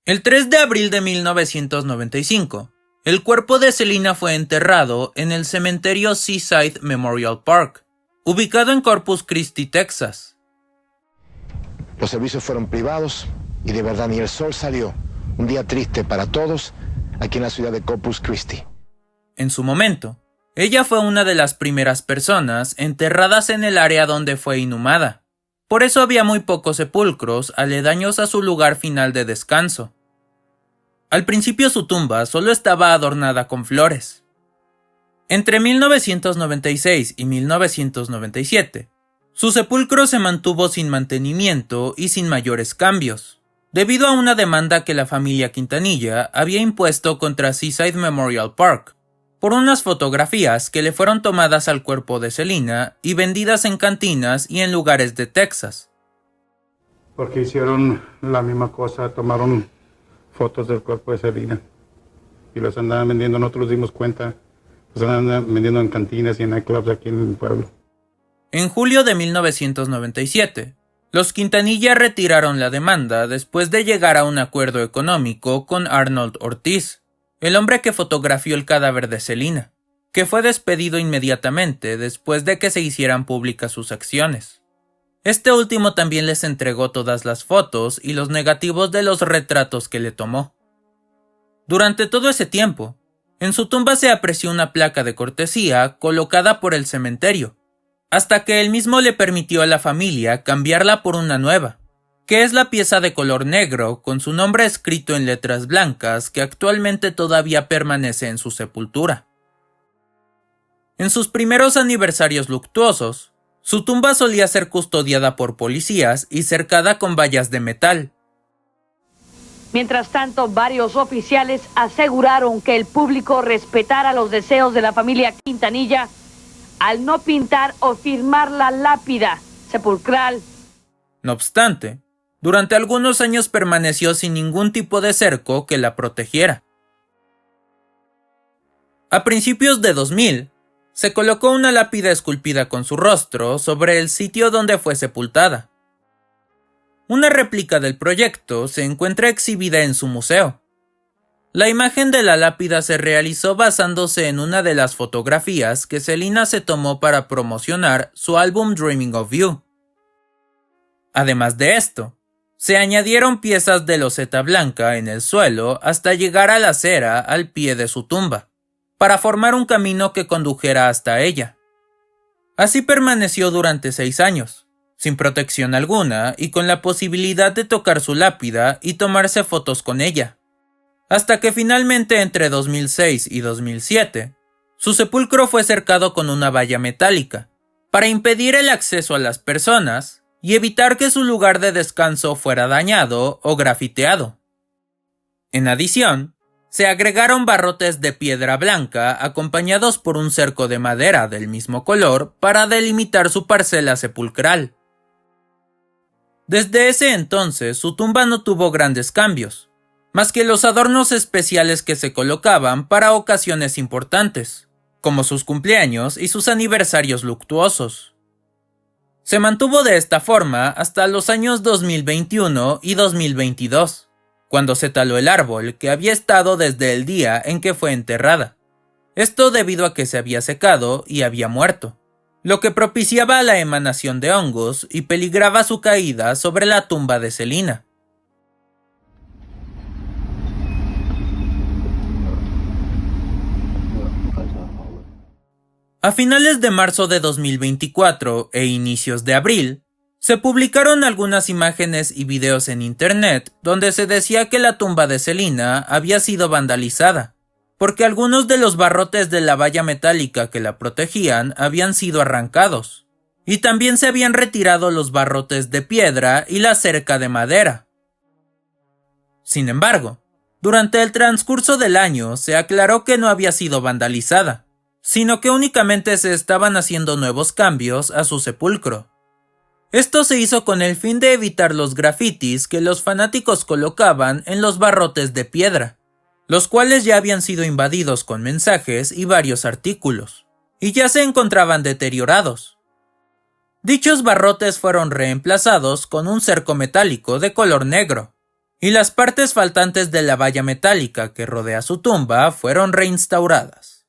El 3 de abril de 1995, el cuerpo de Selena fue enterrado en el cementerio Seaside Memorial Park, ubicado en Corpus Christi, Texas. Los servicios fueron privados y de verdad ni el sol salió. Un día triste para todos aquí en la ciudad de Corpus Christi. En su momento, ella fue una de las primeras personas enterradas en el área donde fue inhumada. Por eso había muy pocos sepulcros aledaños a su lugar final de descanso. Al principio su tumba solo estaba adornada con flores. Entre 1996 y 1997, su sepulcro se mantuvo sin mantenimiento y sin mayores cambios, debido a una demanda que la familia Quintanilla había impuesto contra Seaside Memorial Park, por unas fotografías que le fueron tomadas al cuerpo de Selena y vendidas en cantinas y en lugares de Texas. Porque hicieron la misma cosa, tomaron fotos del cuerpo de Selena y los andaban vendiendo, nosotros nos dimos cuenta, los andaban vendiendo en cantinas y en nightclubs aquí en el pueblo. En julio de 1997, los Quintanilla retiraron la demanda después de llegar a un acuerdo económico con Arnold Ortiz, el hombre que fotografió el cadáver de Selena, que fue despedido inmediatamente después de que se hicieran públicas sus acciones. Este último también les entregó todas las fotos y los negativos de los retratos que le tomó. Durante todo ese tiempo, en su tumba se apreció una placa de cortesía colocada por el cementerio, hasta que él mismo le permitió a la familia cambiarla por una nueva, que es la pieza de color negro con su nombre escrito en letras blancas que actualmente todavía permanece en su sepultura. En sus primeros aniversarios luctuosos, su tumba solía ser custodiada por policías y cercada con vallas de metal. Mientras tanto, varios oficiales aseguraron que el público respetara los deseos de la familia Quintanilla al no pintar o firmar la lápida sepulcral. No obstante, durante algunos años permaneció sin ningún tipo de cerco que la protegiera. A principios de 2000, se colocó una lápida esculpida con su rostro sobre el sitio donde fue sepultada. Una réplica del proyecto se encuentra exhibida en su museo. La imagen de la lápida se realizó basándose en una de las fotografías que Selena se tomó para promocionar su álbum Dreaming of You. Además de esto, se añadieron piezas de loseta blanca en el suelo hasta llegar a la acera al pie de su tumba, para formar un camino que condujera hasta ella. Así permaneció durante 6 años, sin protección alguna y con la posibilidad de tocar su lápida y tomarse fotos con ella, hasta que finalmente entre 2006 y 2007, su sepulcro fue cercado con una valla metálica, para impedir el acceso a las personas y evitar que su lugar de descanso fuera dañado o grafiteado. En adición, se agregaron barrotes de piedra blanca acompañados por un cerco de madera del mismo color para delimitar su parcela sepulcral. Desde ese entonces su tumba no tuvo grandes cambios, más que los adornos especiales que se colocaban para ocasiones importantes, como sus cumpleaños y sus aniversarios luctuosos. Se mantuvo de esta forma hasta los años 2021 y 2022. Cuando se taló el árbol que había estado desde el día en que fue enterrada. Esto debido a que se había secado y había muerto, lo que propiciaba la emanación de hongos y peligraba su caída sobre la tumba de Selena. A finales de marzo de 2024 e inicios de abril, se publicaron algunas imágenes y videos en internet donde se decía que la tumba de Selena había sido vandalizada, porque algunos de los barrotes de la valla metálica que la protegían habían sido arrancados, y también se habían retirado los barrotes de piedra y la cerca de madera. Sin embargo, durante el transcurso del año se aclaró que no había sido vandalizada, sino que únicamente se estaban haciendo nuevos cambios a su sepulcro. Esto se hizo con el fin de evitar los grafitis que los fanáticos colocaban en los barrotes de piedra, los cuales ya habían sido invadidos con mensajes y varios artículos, y ya se encontraban deteriorados. Dichos barrotes fueron reemplazados con un cerco metálico de color negro, y las partes faltantes de la valla metálica que rodea su tumba fueron reinstauradas.